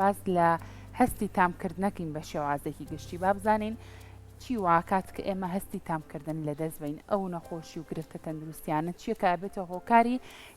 باز لە هەستی تامکردنەکەین بە شێوازێکی گشتی با بزانین چی واکات کە ئێمە هەستی تامکردن لە دەست بین ئەو نەخۆشی و گرفتە تەندروستیانە چیە کە بێتە هۆکاری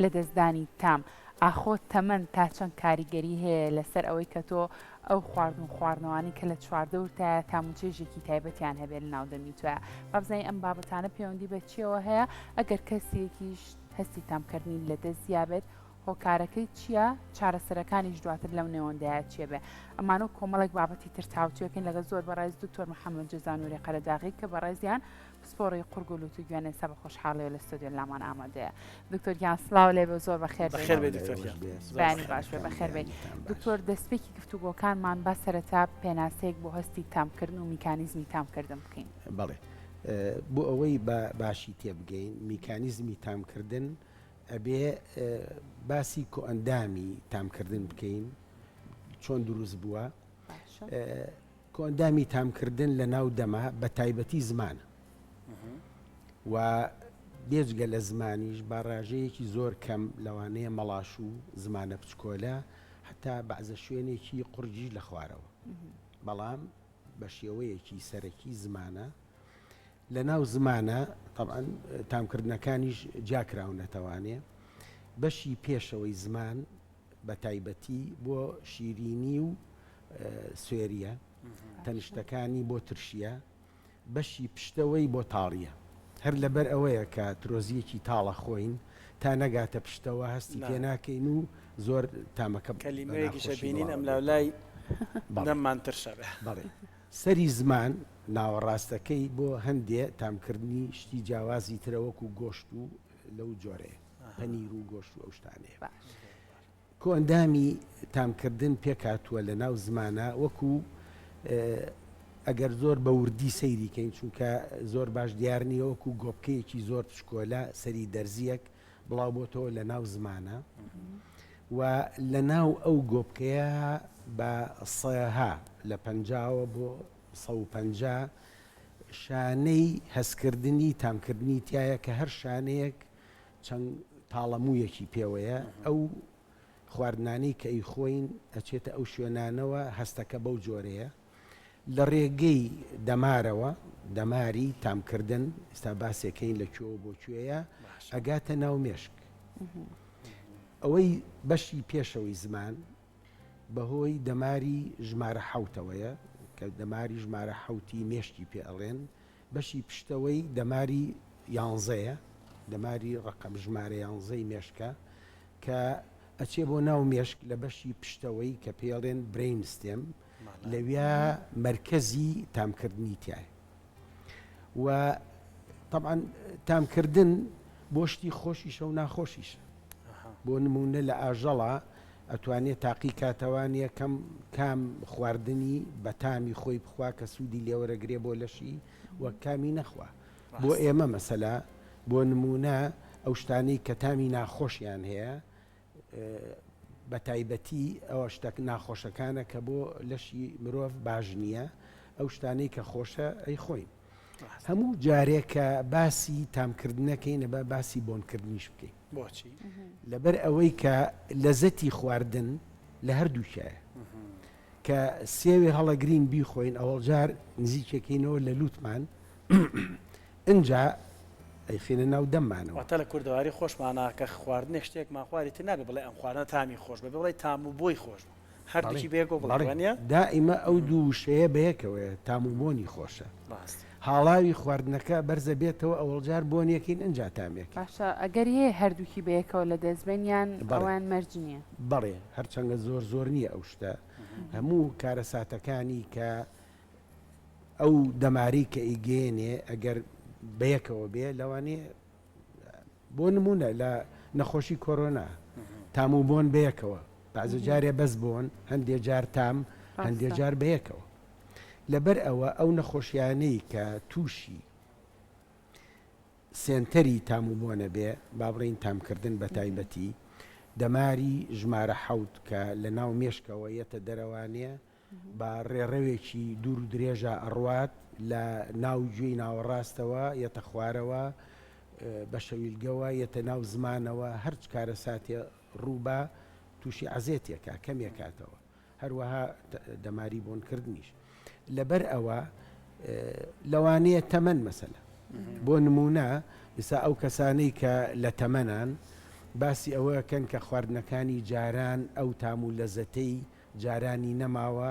لە دەستدانی تام ئاخۆ تەمەەن تا چەند کاریگەری هەیە لەسەر ئەوەی کە تۆ ئەو خواردن و خواردنەوانی کە لە چواردە ورتە تاموچێژێکی تایبەتیان هەبێت لە ناودەمی توە بابزای ئەم بابەتانە پەیوەندی بە چیەوە هەیە ئەگەر کەسێکیش هەستی تامکردنی لە دەست زیابێت هۆکارەکەی چییە چارەسەرەکانیش دواتر لەو نێوەندەیە چێ بێ ئەمانە کۆمەڵێک بابەتی تر تاوتوەکەین لەگە زۆر بەڕایز دکتۆر محەممەد جەزانوری قەرەداغی کە بەڕێزیان پسپۆڕی قورگلوت و گوێنێ سە بە خۆشحاڵی لە ستۆدیۆ لامان ئامادەیە دکتۆریان سلااو لێ بە زۆر بەخێر بەخێربێ باش بێ بەخێربێ دکتۆر دەستپێکی گفتوگۆکانمان با سەرەتا پێناسەیەک بۆ هەستی تامکردن و میکانیزمی تامکردن بکەین بەڵێ بۆ ئەوەی باشی تێبگەین میکانیزمی تامکردن ئەبێ باسی کۆئەندامی تامکردن بکەین چۆن دروست بووە کۆئەندامی تامکردن لە ناو دەما بە تایبەتی زمانە و بێجگە لە زمانیش باڕاژەیەکی زۆر کەم لەوانەیە مەڵاش و زمانە بچکۆلە حتا بەعزە شوێنێکی قورجی لە خوارەوە بەڵام بە شێوەیەکی سەرەکی زمانە لە ناو زمانە طبعاً تامکردنەکانیش جاکراون نەتەوانێ بەشی پێشەوەی زمان بە تایبەتی بۆ شیرینی و سوێریە تەنیشتەکانی بۆ ترشیە بەشی پشتەوەی بۆ تاڵیە هەر لەبەر ئەوەیە کە ترۆزیەکی تاڵە خۆین تا نەگاتە پشتەوە هەستی پێ ناکەین و زۆر تامەکە کەلیمەیەکیشە بینین ئەم لاولای دەممان ترشە بێ بەڵێ سەری زمان ناوەڕاستەکەی بۆ هەندێ تامکردنی شتی جیاوازی ترەوەکو گۆشت و لەو جۆرەیە پەنیر و گۆشت و ئەو شتانەیە کۆئەندامی تامکردن پێکاتووە لە ناو زمانە وەکو ئەگەر زۆر بە وردی سەیریکەین چونکە زۆر باش دیار نییە وەکو گۆبکەیەکی زۆر پشکۆلە سەری دەرزیەک بڵاو بۆتەوە لە ناو زمانە و لە ناو ئەو گۆبکەیە بە سەها لە 50 بۆ 150 شانەی هەستکردنی تامکردنی تایە کە هەر شانەیەک چەند تاڵەموویەکی پێوەیە ئەو خواردنانەی کە ئەی خۆین ئەچێتە ئەو شوێنانەوە هەستەکە بەو جۆرەیە لە ڕێگەی دەمارەوە دەماری تامکردن ئستا باسێکەین لە کوێ بۆ کوێیە ئەگاتە ناو مێشک ئەوەی بەشی پێشەوەی زمان بەهۆی دەماری ژمارە حوتەوەیە کە دەماری ژمارە حوتی مێشتی پێ ئەڵێن بەشی پشتەوەی دەماری یانزەیە دەماری ڕقم ژمارە یانزەی مێشکە کە ئەچێ بۆ ناو مێشک لە بەشی پشتەوەی کە پێڵێن برین سیستم لەویا مرکزی تامکردنی تایە و طبعا تامکردن بۆ شتی خۆشیشە و ناخۆشیشە بۆ نمونە لە ئاژەڵە ئەتوانێت تاقی کاتەوانیە کام خواردنی بە تامی خۆی بخوا کە سوودی لێوەرەگرێ بۆ لەشی وە کامی نەخوا بۆ ئێمە مەسەلا بۆ نمونە ئەو شتانەی کە تامی ناخۆشیان هەیە بە تایبەتی ئەوە شتێک ناخۆشەکانە کە بۆ لەشی مرۆڤ باش نییە ئەو شتانەی کە خۆشە ئەی خۆین هەموو جارێکە باسی تامکردنەکەینە بە باسی بۆنکردنیش بکەین بۆچی لەبەر ئەوەی کە لەزەتی خواردن لە هەردووشایە کە سێوێ هەڵەگرین بیخۆین ئەوەڵجار نزیکەکەینەوە لە لوتمان ئەجا ئەیخینە ناو دەممانەوە واتە لە کوردەواری خۆشمانە کە خواردنێک شتێکمان خواردی تر نابێ بڵێ ئەم خواردنە تامی خۆش بە بڵێ تام و بۆی خۆش هەردووکی بێگۆ بڵێ دائیمە ئەو دوو شەیە بەیەکەوەیە تام و بۆنی خۆشە حاڵاوی خواردنەکە بەرزە بێتەوە ئەوەڵجار بۆنیەکەین ئەجا تامێک باشە ئەگەر هەیە هەردووکی بەیەکەوە لە دەستبێنیان ئەوان مەرج نییە بەڵێ هەرچەندە زۆر نییە ئەو شتە هەموو کارەساتەکانی کە ئەو دەماری کە ئیگەێنێ ئەگەر بەیەکەوە بێ لەوانێ بۆ نمونە لە نەخۆشی کۆرۆنا تام و بۆن بەیەکەوە بەعزە جارێ بەس بۆن هەندێک جار تام هەندێک جار بەیەکەوە لەبەر ئەوە ئەو نەخۆشیانەی کە تووشی سێنتەری تام و بۆنە بێ با بڵێین تامکردن بە تایبەتی دەماری ژمارە حوت کە لە ناو مێشکەوە یەتە دەرەوانەیە بە ڕێڕەوێکی دوور و درێژە ئەڕوات لە ناو گوێی ناوەڕاستەوە یەتە خوارەوە بە شەویلگەوە یەتە ناو زمانەوە هەرچ کارە ساتێ ڕووبە تووشی عەزێتێکە کەمێکاتەوە هەروەها دەماری بۆنکردنیش لەبەر ئەوە لەوانەیە تەمەەن مەسەلە بۆ نمونە ئێستا ئەو کەسانەی کە لە تەمەنان باسی ئەوەکەن کە خواردنەکانی جاران ئەو تام و لەزەتەی جارانی نەماوە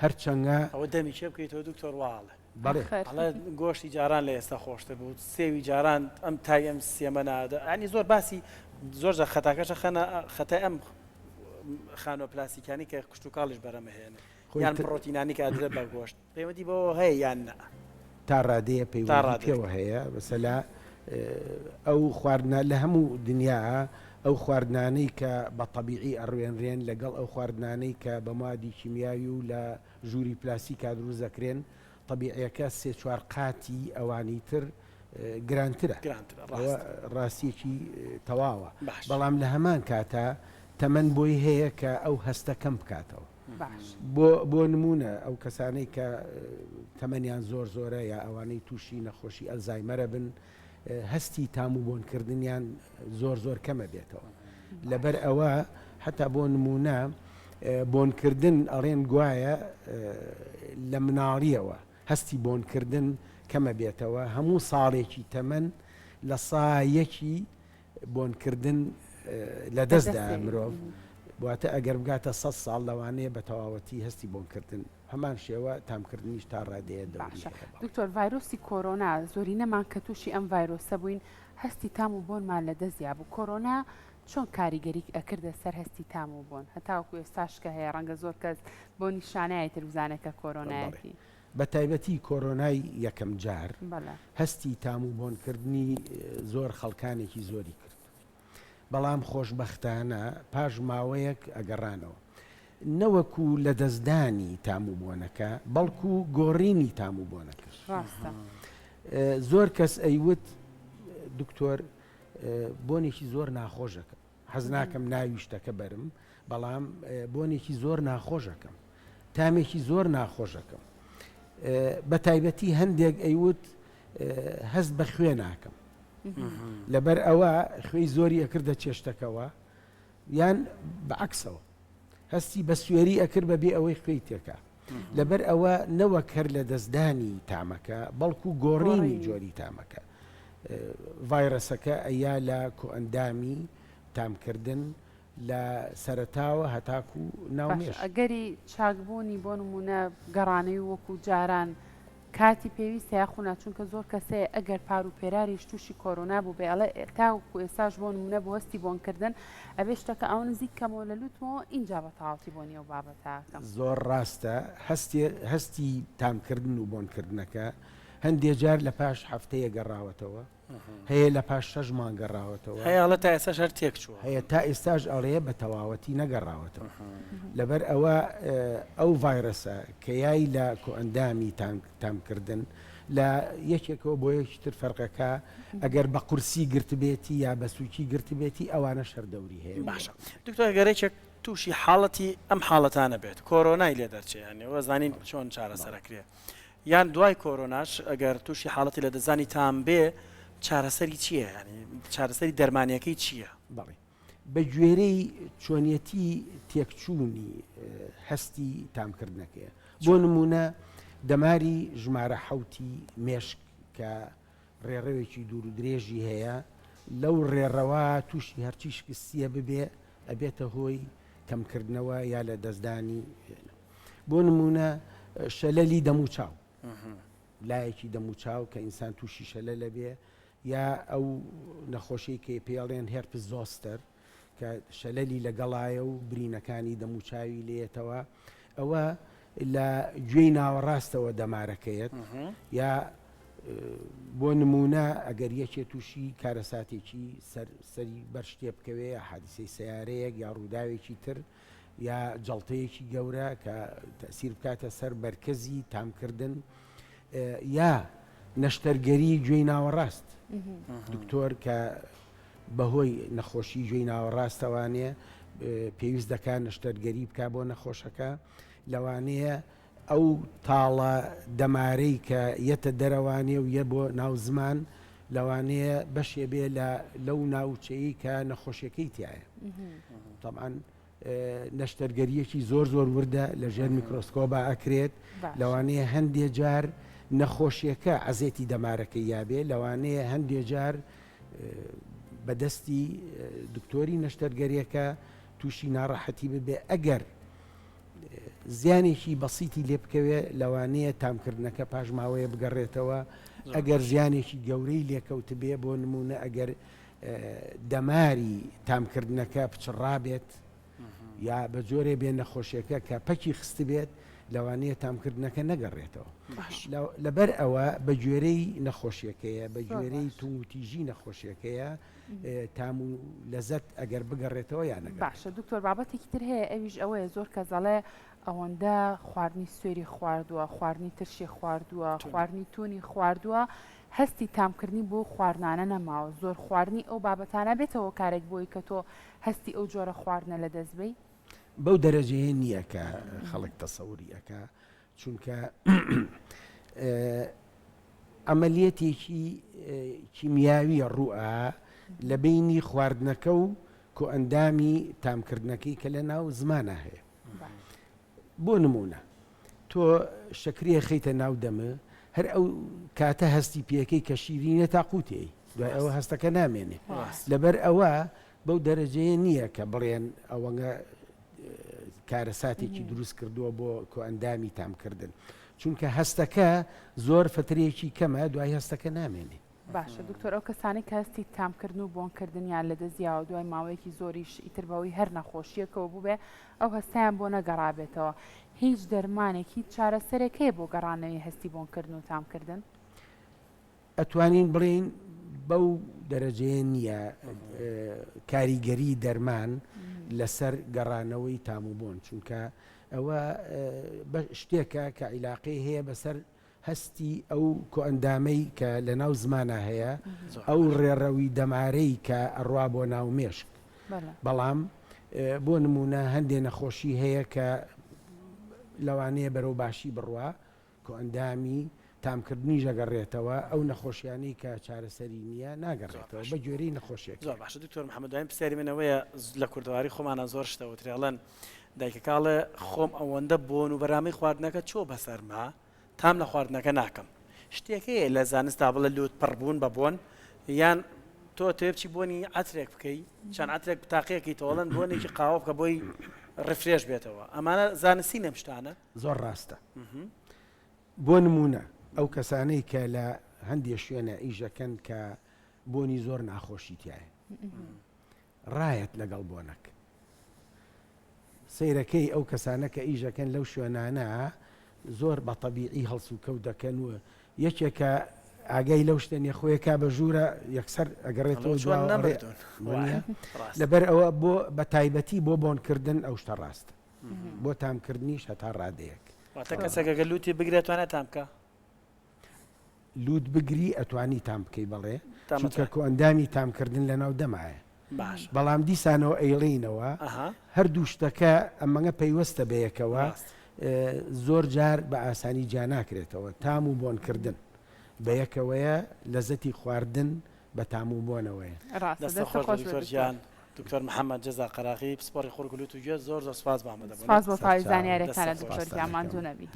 هەرچەنگە ئەوە دەمی چێ بکەیتەوە دکتۆر واڵێ بەڵێ گۆشتی جاران لە ئێستا خۆشتر بوو سێوی جاران ئەم تای ئەم سێمەنادا ئەنی زۆر باسی زۆر خەتاکەشە خەتای ئەم خانۆ پلاسیکانی کە کشت و کاڵش بەرەمەهێنێ یان پرۆتینانی کە ئەدرێت بە گۆشت پێوەدی بۆ هەیە یان تا ڕادەیە پێوە هەیە بەسەلا ئەو خواردنا لە هەموو دنیا ئەو خواردنانەی کە بە تەبیعی ئەڕوێنرێن لەگەڵ ئەو خواردنانەی کە بە موادی کیمیاوی و لە ژووری پلاسیکا دروست دەکرێن تەبیعیەکە سێ چوار قاتی ئەوانی تر گرانترە ڕاستیەکی تەواوە بەڵام لە هەمان کاتە تەمەەن بۆی هەیە کە ئەو هەستە کەم بکاتەوە بۆ نمونە ئەو کەسانەی کە تەمەنیان زۆر زۆرە یا ئەوانەی تووشی نەخۆشی ئەلزایمەرە بن هەستی تام و بۆنکردنیان زۆر زۆر کەمە بێتەوە لەبەر ئەوە حتا بۆ نمونە بۆنکردن ئەڵێن گوایە لە مناڵیەوە هەستی بۆنکردن کەمە بێتەوە هەموو ساڵێکی تەمەەن لە سایەکی بۆنکردن لە دەستدا مرۆڤ بواتە ئەگەر بگاتە 100 ساڵ لەوانەیە بە تەواوەتی هەستی بۆنکردن هەمان شێوە تامکردنیش تا ڕادەیە دکتۆر ڤایرۆسی کۆرۆنا زۆری نەمان کە تووشی ئەم ڤایرۆسە بووین هەستی تام و بۆنمان لە دەستیا بوو کۆرۆنا چۆن کاریگەری ئەکردە سەر هەستی تام و بۆن هەتاوەکو ئێستاش کە هەیە ڕەنگە زۆر کەس بۆ نیشانەیە تروزانەکە کۆرۆنایەتی بە تایبەتی کۆرۆنای یەکەم جار هەستی تام و بۆنکردنی زۆر خەڵکانێکی زۆری کرد بەڵام خۆشبەختانە پاش ماوەیەک ئەگەڕانەوە نەوەکو لە دەستدانی تام و بۆنەکە بەڵکو گۆڕینی تام و بۆنەکە زۆر کەس ئەیوت دکتۆر بۆنێکی زۆر ناخۆشەکەم حەز ناکەم ناویشتەکە بەرم بەڵام بۆنێکی زۆر ناخۆشەکەم تامێکی زۆر ناخۆشەکەم بە تایبەتی هەندێک ئەیوت هەست بە خوێ ناکەم لەبەر ئەوە خوێی زۆری ئەکردە چێشتەکەەوە یان بەعکسەوە هەستی بە سوێری ئەکرد بەبێ ئەوەی خوێی تێکە لەبەر ئەوە نەوەک هەر لە دەستدانی تامەکە بەڵکو گۆڕینی جۆری تامەکە ڤایرەسەکە ئەیا لە کۆئەندامی تامکردن لە سەرەتاوە هەتاکو ناومێش ئەگەری چاکبوونی بۆ نمونە گەڕانەی وەکو جاران کاتی پێویستە یاخونا چونکە زۆر کەسەیە ئەگەر پار و پێراریش تووشی کۆرۆنا بوو بێ ئەڵێ تاوەکو ئێستاش بۆ نمونە بۆ هەستی بۆنکردن ئەبێ شتەکە ئەو نزیک کەمەوە لە لوتمەوە اینجا بە تاواتی بۆ نیە و بابەتاکەم زۆر ڕاستە هەستی تامکردن و بۆنکردنەکە هەندێک جار لە پاش هەفتەیە گەڕاوەتەوە هەیە لە پاش 6 مانگ گەڕاوەتەوە هەیە تا ئێستا شەر تێک چووە هەیە تا ئێستاش ئەڵەیە بە تەواوەتی نەگەڕاوەتەوە لەبەر ئەوە ئەو ڤایرەسە کە یای لە کۆئەندامی تامکردن لە یەکێکەوە بۆ یەکتر فەرقەکە ئەگەر بە قورسی گرتبێتی یا بە سووکی گرتبێتی ئەوانە شەردەوری هەیە باشە دکتۆر گەرەیەک تووشی حاڵەتی ئەم حاڵەتانە بێت کۆرۆنای لێ دەرچێنێ وەزانین چۆن چارەسەرەکرێ یان دوای کۆرۆناش ئەگەر تووشی حاڵەتی لە دەزانی تام بێ چارەسەری چییە ینی چارەسەری دەرمانیەکەی چییە بەڵێ بە گوێرەی چۆنیەتی تێکچوونی هەستی تامکردنەکەیە بۆ نمونە دەماری ژمارە حوتی مێشک کە ڕێڕەوێکی دوور و درێژی هەیە لەو ڕێڕەوە تووشی هەرچی شکستیە ببێ ئەبێتە هۆی کەمکردنەوە یا لە دەستدانی بۆ نمونە شەلەلی دەموچاو لایەکی دەموچاو کە ئینسان تووشی شەلە لەبێ یا ئەو نەخۆشی کە پێڵێن هێرپس زۆستەر کە شەلەلی لەگەڵایە و برینەکانی دەموچاوی لێتەوە ئەوە لە گوێی ناوەڕاستەوە دەمارەکەیت یا بۆ نمونە ئەگەر یەکێ تووشی کارەساتێکی سەری بەرشتێ بکەوێ حادیسەی سیارەیەک یا ڕووداوێکی تر یا جەڵتەیەکی گەورە کە تەسیر بکاتە سەر بەرکەزی تامکردن یا نەشتەرگەری گوێی ناوەڕاست دکتۆر کە بەهۆی نەخۆشی گوێی ناوەڕاستەوانەیە پێویست دەکات نەشتەرگەری بکات بۆ نەخۆشەکە لەوانەیە ئەو تاڵە دەمارەی کە یەتە دەرەوانێ و یە بۆ ناو زمان لەوانەیە بەشێ بێ لەو ناوچەیە کە نەخۆشیەکەی تایە طبعاً نەشتەرگەریەکی زۆر وردە لە ژێر میکرۆسکۆبە ئەکرێت لەوانەیە هەندێک جار نەخۆشیەکە عەزێتی دەمارەکەی یابێ لەوانەیە هەندێک جار بەدەستی دکتۆری نەشتەرگەریەکە تووشی ناڕەحەتی ببێ ئەگەر زیانێکی بەسیتی لێ بکەوێ لەوانەیە تامکردنەکە پاژماوەیە بگەڕێتەوە ئەگەر ژیانێکی گەورەی لێکەوت بێ بۆ نمونە ئەگەر دەماری تامکردنەکە پچڕابێت یا بە جۆرێ بێ نەخۆشیەکە کە پەکی خست بێت لەوانەیە تامکردنەکە نەگەڕێتەوە لەبەر ئەوە بە گوێرەی نەخۆشیەکەیە بە گوێرەی تووتیژی نەخۆشیەکەیە تام و لەزەت ئەگەر بگەڕێتەوە یانەگە باشە دکتۆر بابەتێکی تر هەیە ئەویش ئەوەیە زۆر کەزەڵێ ئەوەندە خواردنی سوێری خواردووە خواردنی ترشی خواردووە خواردنی تونی خواردووە هەستی تامکردنی بۆ خواردنانە نەماوە زۆر خواردنی ئەو بابەتانە بێتەوە کارێک بۆی کە تۆ هەستی ئەو جۆرە خواردنە لە دەستبەی بەو دەرەجەیە نییە کە خەڵک تەسەوری ئەکا چونکە ئەمەلیەتێکی کیمیاویە ڕوئە لە بینی خواردنەکە و کۆ ئەندامی تامکردنەکەی کە لە ناو زمانە هەیە بۆ نمونە تۆ شەکرێ خەیتە ناو دەمە هەر ئەو کاتە هەستی پێەکەی کە شیرینە تا قوتەی دوای ئەوە هەستەکە نامێنێ لەبەر ئەوە بەو دەرەجەیە نییە کە بڵێن ئەوەنگە کارەساتێکی دروست کردووە بۆ کۆ ئەندامی تامکردن چونکە هەستەکە زۆر فترێکی کەمە دوای هەستەکە نامێنێ باشە دکتۆر ئەو کەسانی کە هەستی تامکردن و بۆنکردنیان لە دەستیاوە دوای ماوەیەکی زۆریش ئیتربەوەی هەر نەخۆشیەکەەوە بووبێ ئەو هەستیان بۆ نەگەڕابێتەوە هیچ دەرمانێکی چارەسەرێکەیە بۆ گەڕانەوەی هەستی بۆنکردن و تامکردن ئەتوانین بڵین بەو دەرەجەیە نییە کاریگەری دەرمان لەسەر گەڕانەوەی تاموبۆن چونکە ئەوە شتێکە کە عیلاقی هەیە بەسەر هەستی ئەو کۆئەندامەی کە لە ناو زمانە هەیە ئەو ڕێڕەوی دەمارەی کە ئەڕوا بۆ ناو مێشک بەڵام بۆ نمونە هەندێک نەخۆشی هەیە کە لەوانەیە بەرەو باشی بڕوا کۆئەندامی تامکردنی ژەگەڕێتەوە ئەو نەخۆشیانی کە چارەسەری نییە ناگەڕێتەوە بە گوێرەی نەخۆشیێک زۆر باشە دکتۆر محەممەد دوایین پرسیاری منەوەیە لە کوردەواری خۆمانە زۆر شتەوە ترێڵەن دایکەکاڵێ خۆم ئەوەندە بۆن و بەرامی خواردنەکە چۆ بەسەرما تام لە خواردنەکە ناکەم شتێکەیە لە زانستا بڵە لوت پڕبوون بە بۆن یان تۆ تێبچی بۆنی ئەترێک بکەی چەند ئەترێک تاقیەکی تۆڵەن بۆنێکی قاوە بکە بۆی ڕفرێش بێتەوە ئەمانە زانستی نەم شتانە زۆر ڕاستە بۆ نمونە ئەو کەسانەی کە لە هەندێک شوێنە ئیژەکەن کە بۆنی زۆر ناخۆشی تایە ڕایەت لەگەڵ بۆنەک سەیرەکەی ئەو کەسانە کە ئیژەکەن لەو شوێنانە زۆر بە تەبیعی هەڵسو و کەوت دەکەن و یەکێکە ئاگای لەو شتێنێ خۆیەکە بە ژوورە یەکسەر ئەگەڕێتەوە لەبەر ئەوە بۆ بە تایبەتی بۆ بۆنکردن ئەو شتە ڕاستە بۆ تامکردنیش هەتا ڕادەیەک واتە کەسێکەگە لوتی بگرێتوانێت تام بکە لوت بگری ئەتوانی تام بکەی بەڵێ چونکە کۆئەندامی تامکردن لە ناو دەمایە بەڵام دیسانەوە ئەیڵینەوە هەردوو شتەکە ئەمەngە پەیوەستە بەیەکەوە زۆر جار بە ئاسانی جا ناکرێتەوە تام و بۆنکردن بەیەکەوەیە لەزەتی خواردن بە تام و بۆنەوەیە ڕاستەخۆشیان دکتۆر محەممەد جەزا قەراغی پسپۆڕی خۆرگلوت و گوێ زۆر زۆر سپاس بامەدە سپاس بۆ پاویزانیارێکتانە دکتۆر جامان دوو نەبی